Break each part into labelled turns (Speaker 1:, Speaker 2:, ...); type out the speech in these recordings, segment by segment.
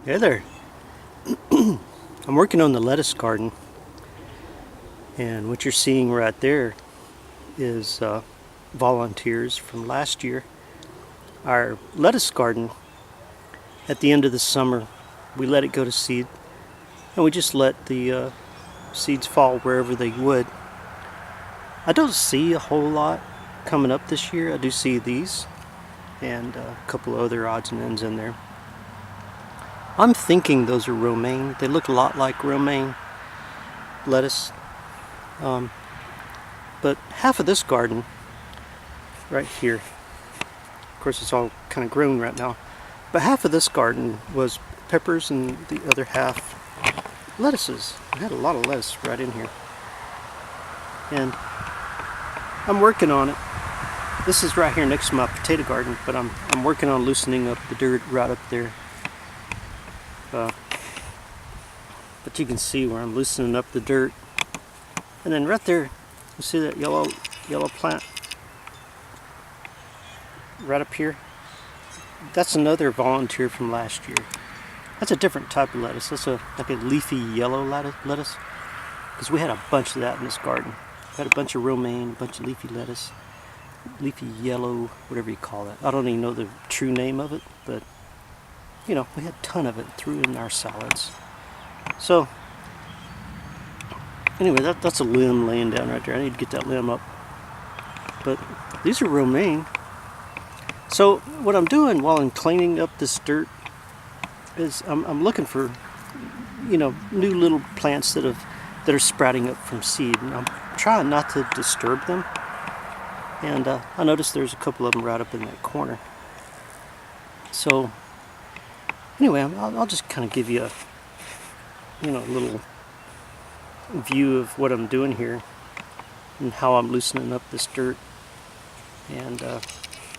Speaker 1: Hey there. I'm working on the lettuce garden, and what you're seeing right there is volunteers from last year. Our lettuce garden, at the end of the summer, we let it go to seed, and we just let the seeds fall wherever they would. I don't see a whole lot coming up this year. I do see these and a couple of other odds and ends in there. I'm thinking those are romaine. They look a lot like romaine lettuce. But half of this garden right here, of course it's all kind of grown right now, but half of this garden was peppers and the other half lettuces. I had a lot of lettuce right in here. And I'm working on it. This is right here next to my potato garden, but I'm working on loosening up the dirt right up there. But you can see where I'm loosening up the dirt. And then right there, you see that yellow plant? Right up here? That's another volunteer from last year. That's a different type of lettuce. That's like a leafy yellow lettuce. Because we had a bunch of that in this garden. We had a bunch of romaine, a bunch of leafy lettuce. Leafy yellow, whatever you call it. I don't even know the true name of it, but you know, we had a ton of it, threw it in our salads. So, anyway, that's a limb laying down right there. I need to get that limb up. But these are romaine. So, what I'm doing while I'm cleaning up this dirt is I'm looking for, you know, new little plants that are sprouting up from seed. And I'm trying not to disturb them. And I noticed there's a couple of them right up in that corner. So, anyway, I'll just kind of give you a little view of what I'm doing here and how I'm loosening up this dirt. And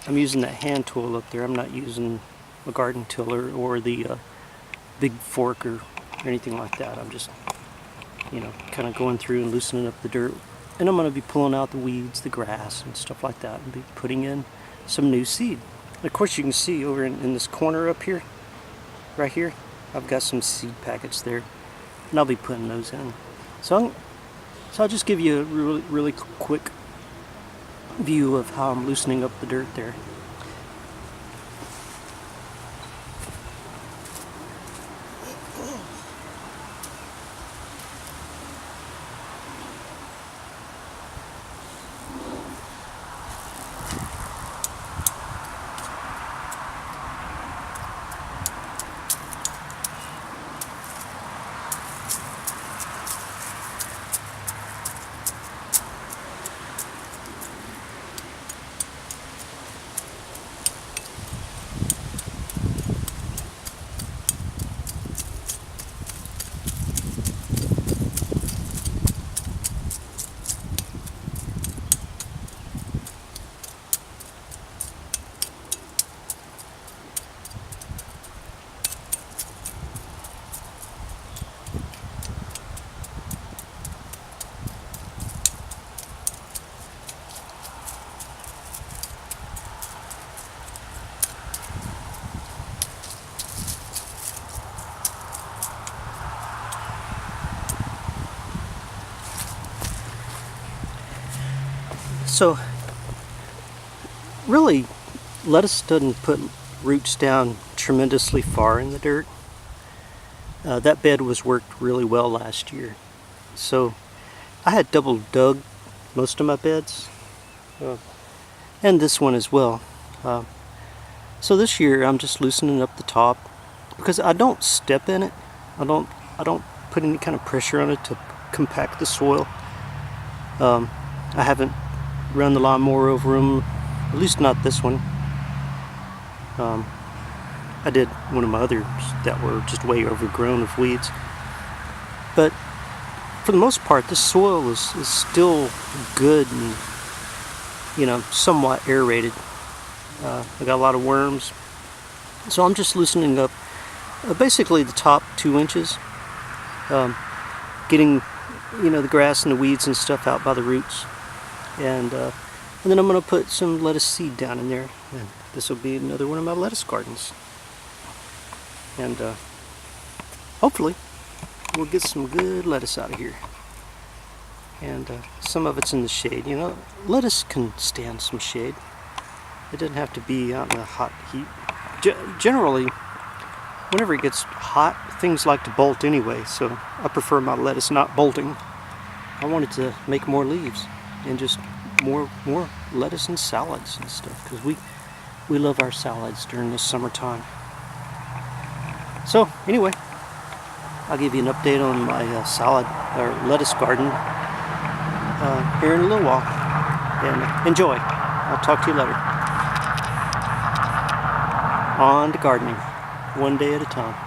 Speaker 1: I'm using that hand tool up there. I'm not using a garden tiller or the big fork or anything like that. I'm just, kind of going through and loosening up the dirt. And I'm going to be pulling out the weeds, the grass, and stuff like that, and be putting in some new seed. And of course, you can see over in this corner up here, right here, I've got some seed packets there, and I'll be putting those in. So I'll just give you a really quick view of how I'm loosening up the dirt there. So, really, lettuce doesn't put roots down tremendously far in the dirt. That bed was worked really well last year. So, I had double dug most of my beds, and this one as well. So this year, I'm just loosening up the top because I don't step in it. I don't put any kind of pressure on it to compact the soil. I haven't run the lawnmower over them, at least not this one. I did one of my others that were just way overgrown with weeds. But for the most part, this soil is still good and, somewhat aerated. I got a lot of worms. So I'm just loosening up basically the top 2 inches, getting, the grass and the weeds and stuff out by the roots. And then I'm going to put some lettuce seed down in there. And this will be another one of my lettuce gardens. And hopefully we'll get some good lettuce out of here. And some of it's in the shade. You know, lettuce can stand some shade. It doesn't have to be out in the hot heat. Generally, whenever it gets hot, things like to bolt anyway, so I prefer my lettuce not bolting. I wanted to make more leaves and just more lettuce and salads and stuff, because we love our salads during the summertime. So anyway, I'll give you an update on my salad or lettuce garden here in a little while. And enjoy. I'll talk to you later. On to gardening, one day at a time.